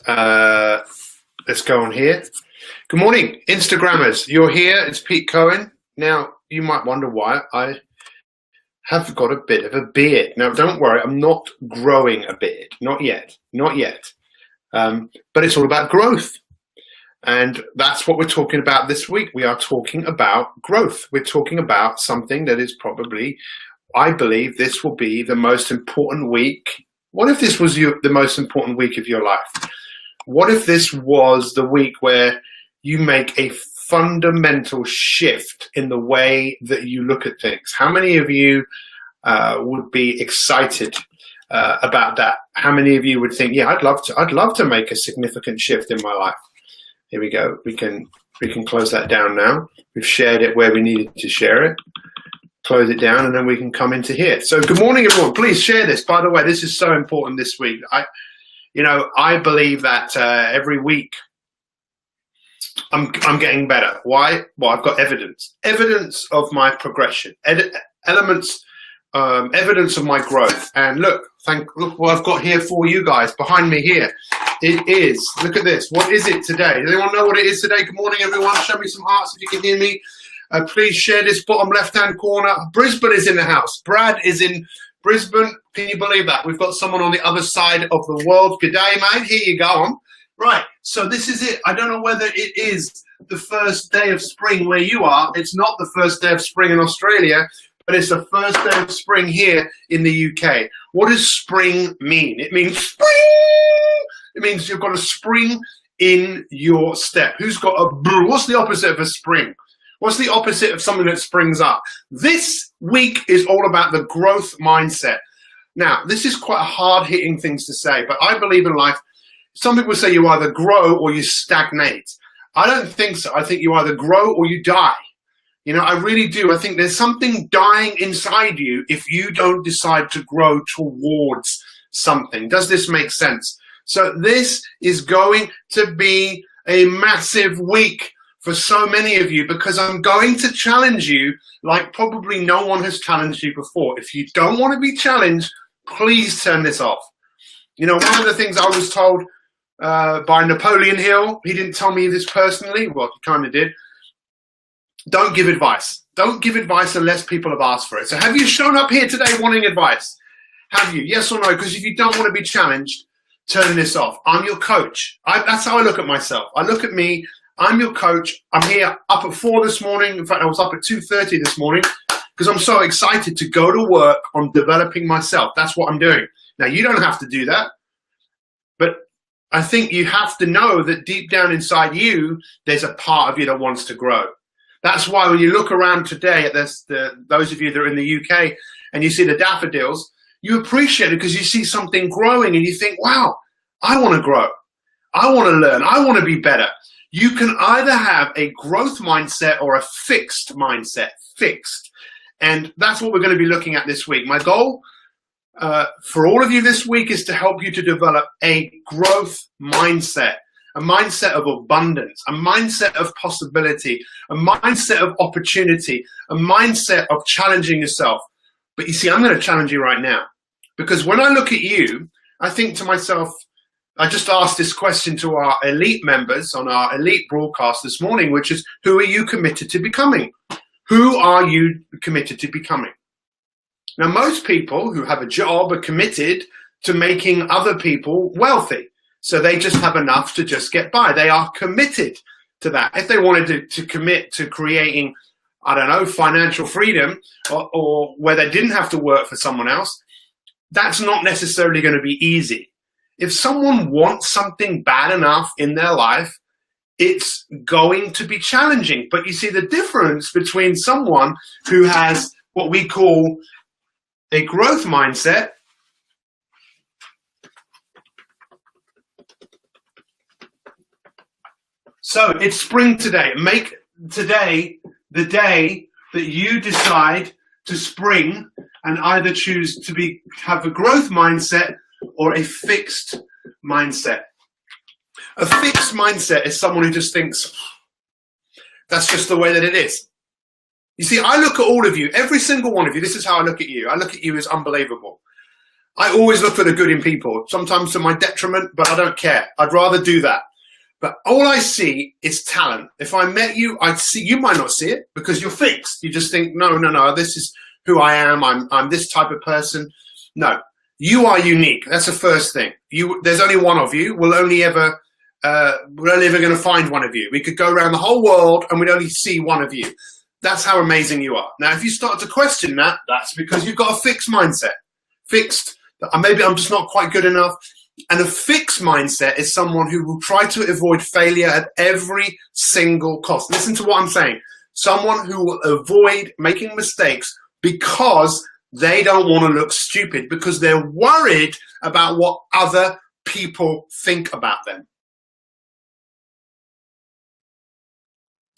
Let's go on here. Good morning, Instagrammers. You're here. It's Pete Cohen. Now, you might wonder why I have got a bit of a beard. Now, don't worry. I'm not growing a beard. Not yet. Not yet. But it's all about growth. And that's what we're talking about this week. We are talking about growth. We're talking about something that is probably, I believe this will be the most important week. What if this was the most important week of your life? What if this was the week where you make a fundamental shift in the way that you look at things? How many of you would be excited about that? How many of you would think, yeah, I'd love to make a significant shift in my life? Here we go. We can close that down now. We've shared it where we needed to share it. Close it down, and then we can come into here. So good morning, everyone. Please share this. By the way, this is so important this week. I believe that every week I'm getting better. Why? Well, I've got evidence of my progression, evidence of my growth. And look what I've got here for you guys behind me here. It is, look at this. What is it today? Does anyone know what it is today? Good morning, everyone. Show me some hearts if you can hear me. Please share this bottom left-hand corner. Brisbane is in the house. Brad is in Brisbane. Can you believe that? We've got someone on the other side of the world. Good day, mate. Here you go on. Right, so this is it. I don't know whether it is the first day of spring where you are. It's not the first day of spring in Australia, but it's the first day of spring here in the UK. What does spring mean? It means spring. It means you've got a spring in your step. What's the opposite of a spring? What's the opposite of something that springs up? This week is all about the growth mindset. Now, this is quite hard-hitting things to say, but I believe in life, some people say you either grow or you stagnate. I don't think so. I think you either grow or you die. You know, I really do. I think there's something dying inside you if you don't decide to grow towards something. Does this make sense? So this is going to be a massive week for so many of you, because I'm going to challenge you like probably no one has challenged you before. If you don't want to be challenged, please turn this off. You know, one of the things I was told by Napoleon Hill, he didn't tell me this personally, well, he kind of did. Don't give advice. Don't give advice unless people have asked for it. So have you shown up here today wanting advice? Have you? Yes or no? Because if you don't want to be challenged, turn this off. I'm your coach. That's how I look at myself. I look at me. I'm your coach. I'm here up at 4 this morning. In fact, I was up at 2:30 this morning because I'm so excited to go to work on developing myself. That's what I'm doing. Now, you don't have to do that, but I think you have to know that deep down inside you, there's a part of you that wants to grow. That's why when you look around today at those of you that are in the UK and you see the daffodils, you appreciate it because you see something growing and you think, wow, I want to grow. I want to learn. I want to be better. You can either have a growth mindset or a fixed mindset, fixed. And that's what we're going to be looking at this week. My goal for all of you this week is to help you to develop a growth mindset, a mindset of abundance, a mindset of possibility, a mindset of opportunity, a mindset of challenging yourself. But you see, I'm going to challenge you right now, because when I look at you, I think to myself, I just asked this question to our elite members on our elite broadcast this morning, which is, who are you committed to becoming? Who are you committed to becoming? Now, most people who have a job are committed to making other people wealthy. So they just have enough to just get by. They are committed to that. If they wanted to commit to creating, I don't know, financial freedom or where they didn't have to work for someone else, that's not necessarily going to be easy. If someone wants something bad enough in their life, it's going to be challenging. But you see the difference between someone who has what we call a growth mindset So it's spring today. Make today the day that you decide to spring and either choose to have a growth mindset or a fixed mindset. A fixed mindset is someone who just thinks, that's just the way that it is. You see, I look at all of you, every single one of you, this is how I look at you. I look at you as unbelievable. I always look for the good in people, sometimes to my detriment, but I don't care. I'd rather do that. But all I see is talent. If I met you, I'd see, you might not see it because you're fixed. You just think, no, this is who I am. I'm this type of person. No, you are unique. That's the first thing. There's only one of you. We're only ever going to find one of you. We could go around the whole world and we'd only see one of you. That's how amazing you are. Now, if you start to question that, that's because you've got a fixed mindset. Fixed. Maybe I'm just not quite good enough. And a fixed mindset is someone who will try to avoid failure at every single cost. Listen to what I'm saying. Someone who will avoid making mistakes because they don't want to look stupid, because they're worried about what other people think about them.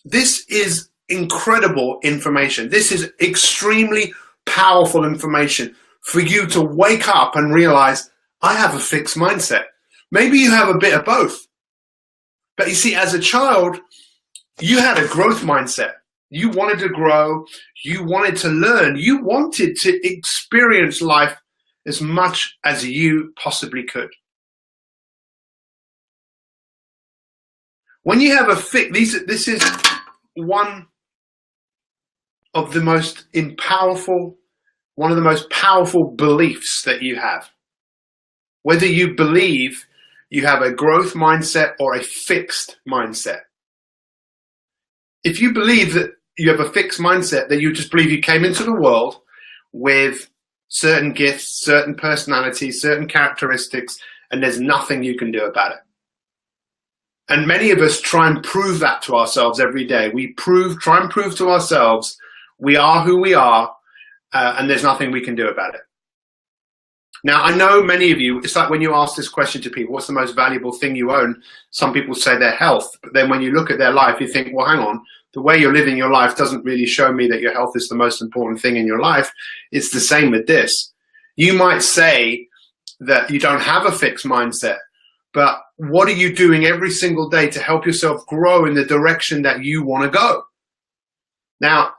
This is incredible information. This is extremely powerful information for you to wake up and realize, I have a fixed mindset. Maybe you have a bit of both. But you see, as a child, you had a growth mindset. You wanted to grow. You wanted to learn. You wanted to experience life as much as you possibly could. When you have a this is one of the most powerful beliefs that you have. Whether you believe you have a growth mindset or a fixed mindset. If you believe that you have a fixed mindset, then you just believe you came into the world with certain gifts, certain personalities, certain characteristics, and there's nothing you can do about it. And many of us try and prove that to ourselves every day. We try and prove to ourselves we are who we are, and there's nothing we can do about it. Now, I know many of you, it's like when you ask this question to people, what's the most valuable thing you own? Some people say their health. But then when you look at their life, you think, well, hang on, the way you're living your life doesn't really show me that your health is the most important thing in your life. It's the same with this. You might say that you don't have a fixed mindset, but what are you doing every single day to help yourself grow in the direction that you want to go? Now,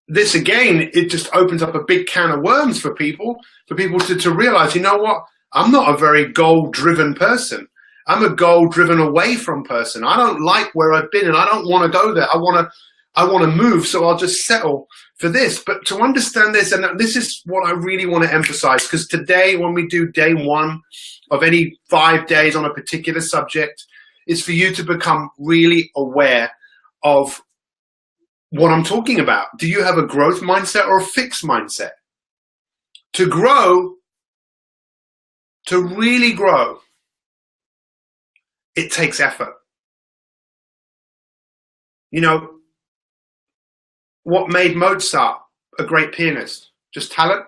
this again, it just opens up a big can of worms for people to realize, you know what? I'm not a very goal-driven person. I'm a goal-driven away from person. I don't like where I've been and I don't want to go there. I want to move, so I'll just settle for this. But to understand this, and this is what I really want to emphasize, because today when we do day one of any 5 days on a particular subject, is for you to become really aware of what I'm talking about. Do you have a growth mindset or a fixed mindset? To grow, to really grow, it takes effort. You know, what made Mozart a great pianist? Just talent?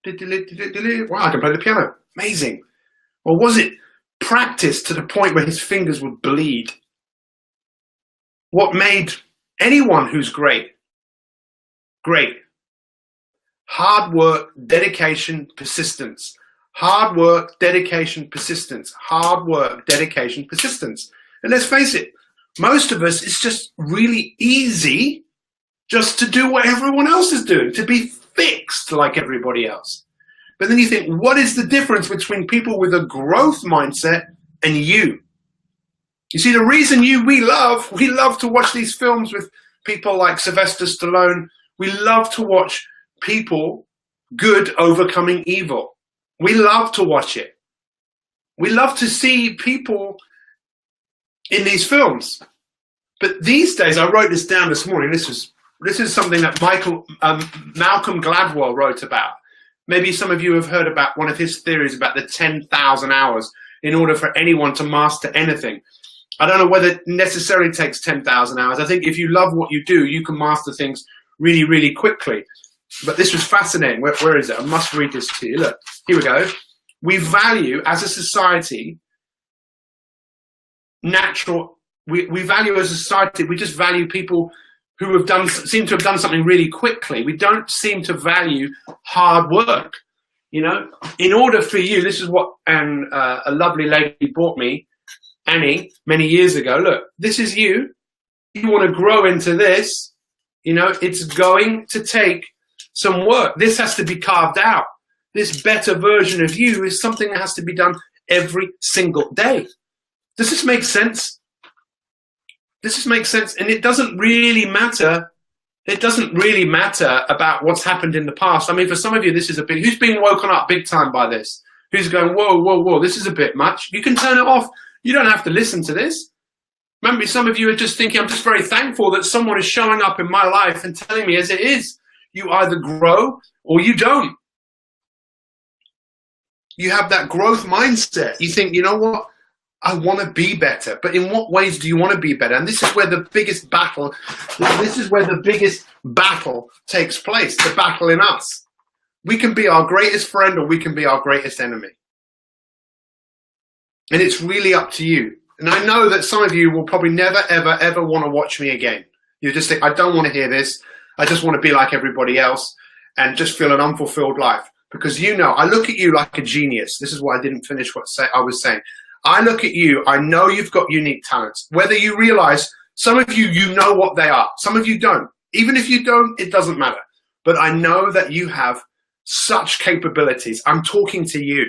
Wow, I can play the piano. Amazing. Or was it practice to the point where his fingers would bleed? What made anyone who's great? Hard work, dedication, persistence. Hard work, dedication, persistence. Hard work, dedication, persistence. And let's face it, most of us, it's just really easy just to do what everyone else is doing, to be fixed like everybody else. But then you think, what is the difference between people with a growth mindset and you? You see, the reason we love to watch these films with people like Sylvester Stallone. We love to watch people, good overcoming evil. We love to watch it. We love to see people in these films. But these days, I wrote this down this morning. This is something that Malcolm Gladwell wrote about. Maybe some of you have heard about one of his theories about the 10,000 hours in order for anyone to master anything. I don't know whether it necessarily takes 10,000 hours. I think if you love what you do, you can master things really, really quickly. But this was fascinating. Where is it? I must read this to you. Look, here we go. We value, as a society, we value as a society, we just value people who seem to have done something really quickly. We don't seem to value hard work. You know, in order for you, this is what a lovely lady brought me, Annie, many years ago. Look, this is you. You want to grow into this. You know, it's going to take some work. This has to be carved out. this better version of you is something that has to be done every single day. Does this make sense? Does this make sense? And it doesn't really matter. It doesn't really matter about what's happened in the past. I mean, for some of you, this is a big, who's been woken up big time by this? Who's going, whoa, whoa, whoa, this is a bit much. You can turn it off. You don't have to listen to this. Maybe some of you are just thinking, I'm just very thankful that someone is showing up in my life and telling me as it is. You either grow or you don't. You have that growth mindset. You think, you know what? I want to be better. But in what ways do you want to be better? And this is where the biggest battle, takes place, the battle in us. We can be our greatest friend or we can be our greatest enemy. And it's really up to you. And I know that some of you will probably never, ever, ever want to watch me again. You just think, I don't want to hear this. I just want to be like everybody else and just feel an unfulfilled life. Because you know, I look at you like a genius. This is why I didn't finish what I was saying. I look at you, I know you've got unique talents. Whether you realize, some of you, you know what they are. Some of you don't. Even if you don't, it doesn't matter. But I know that you have such capabilities. I'm talking to you.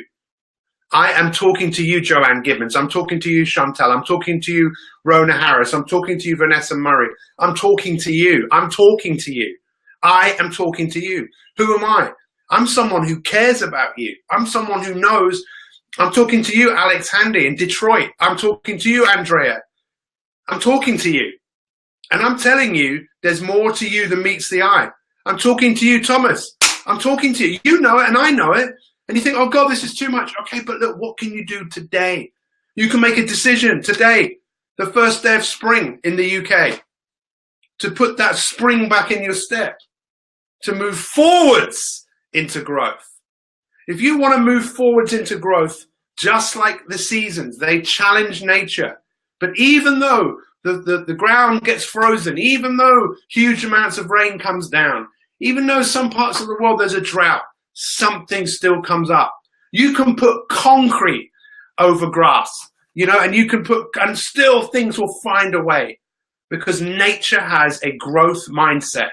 I am talking to you, Joanne Gibbons. I'm talking to you, Chantel. I'm talking to you, Rona Harris. I'm talking to you, Vanessa Murray. I'm talking to you. I'm talking to you. I am talking to you. Who am I? I'm someone who cares about you. I'm someone who knows. I'm talking to you, Alex Handy in Detroit. I'm talking to you, Andrea. I'm talking to you. And I'm telling you, there's more to you than meets the eye. I'm talking to you, Thomas. I'm talking to you. You know it and I know it. And you think, oh God, this is too much. Okay, but look, what can you do today? You can make a decision today, the first day of spring in the UK, to put that spring back in your step, to move forwards into growth. If you want to move forwards into growth, just like the seasons, they challenge nature. But even though the ground gets frozen, even though huge amounts of rain comes down, even though some parts of the world there's a drought, something still comes up. You can put concrete over grass, you know, and still things will find a way, because nature has a growth mindset.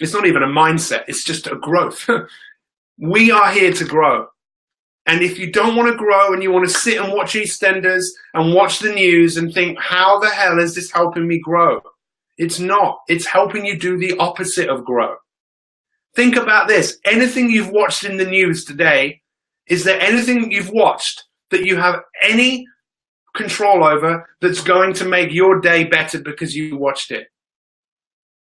It's not even a mindset, it's just a growth. We are here to grow. And if you don't want to grow and you want to sit and watch EastEnders and watch the news and think, how the hell is this helping me grow? It's not. It's helping you do the opposite of grow. Think about this. Anything you've watched in the news today, is there anything you've watched that you have any control over that's going to make your day better because you watched it?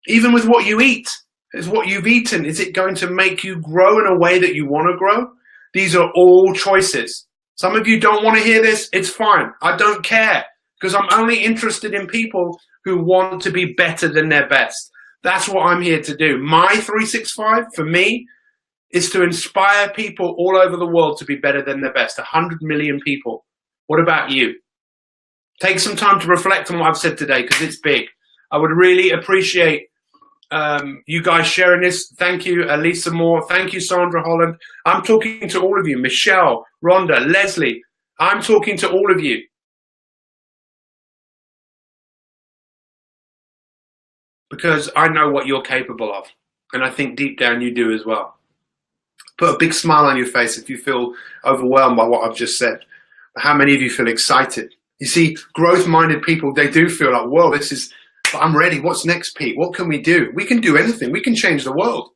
Even with what you eat, is what you've eaten, is it going to make you grow in a way that you want to grow? These are all choices. Some of you don't want to hear this. It's fine. I don't care, because I'm only interested in people who want to be better than their best. That's what I'm here to do. My 365 for me is to inspire people all over the world to be better than their best. 100 million people. What about you? Take some time to reflect on what I've said today, because it's big. I would really appreciate you guys sharing this. Thank you, Elisa Moore. Thank you, Sandra Holland. I'm talking to all of you. Michelle, Rhonda, Leslie. I'm talking to all of you. Because I know what you're capable of. And I think deep down you do as well. Put a big smile on your face if you feel overwhelmed by what I've just said. How many of you feel excited? You see, growth-minded people, they do feel like, whoa, I'm ready. What's next, Pete? What can we do? We can do anything. We can change the world.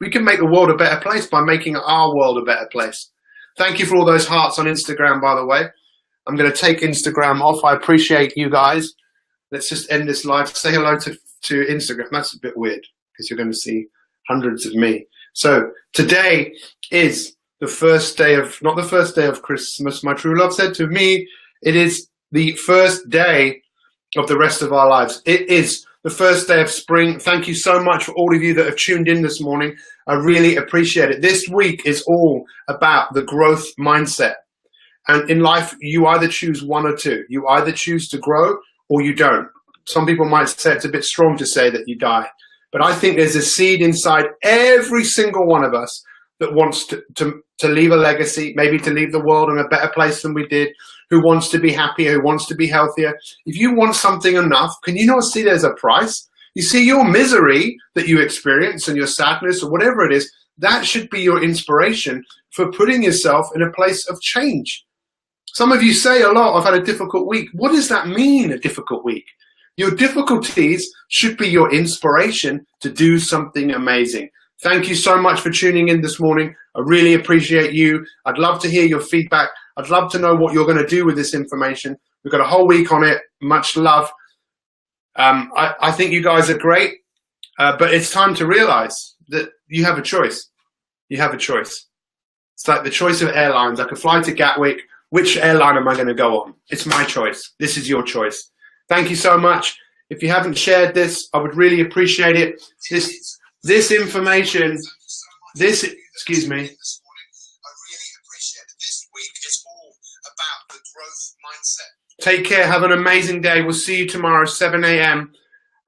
We can make the world a better place by making our world a better place. Thank you for all those hearts on Instagram, by the way. I'm going to take Instagram off. I appreciate you guys. Let's just end this live. Say hello to Instagram. That's a bit weird, because you're going to see hundreds of me. So today is the first day of, not the first day of Christmas, my true love said to me. It is the first day of the rest of our lives. It is the first day of spring. Thank you so much for all of you that have tuned in this morning. I really appreciate it. This week is all about the growth mindset. And in life, you either choose one or two. You either choose to grow or you don't. Some people might say it's a bit strong to say that you die. But I think there's a seed inside every single one of us that wants to leave a legacy, maybe to leave the world in a better place than we did, who wants to be happier, who wants to be healthier. If you want something enough, can you not see there's a price? You see, your misery that you experience and your sadness or whatever it is, that should be your inspiration for putting yourself in a place of change. Some of you say a lot, I've had a difficult week. What does that mean, a difficult week? Your difficulties should be your inspiration to do something amazing. Thank you so much for tuning in this morning. I really appreciate you. I'd love to hear your feedback. I'd love to know what you're going to do with this information. We've got a whole week on it. Much love. I think you guys are great, but it's time to realize that you have a choice. You have a choice. It's like the choice of airlines. I could fly to Gatwick. Which airline am I going to go on? It's my choice. This is your choice. Thank you so much. If you haven't shared this, I would really appreciate it. This information, excuse me. I really appreciate it. This week is all about the growth mindset. Take care. Have an amazing day. We'll see you tomorrow, 7 a.m.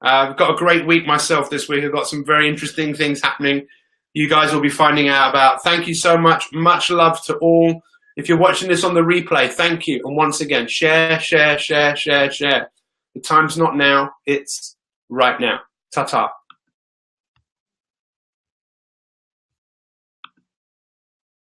I've got a great week myself this week. I've got some very interesting things happening. You guys will be finding out about. Thank you so much. Much love to all. If you're watching this on the replay, thank you. And once again, share, share, share, share, share. The time's not now. It's right now. Ta-ta.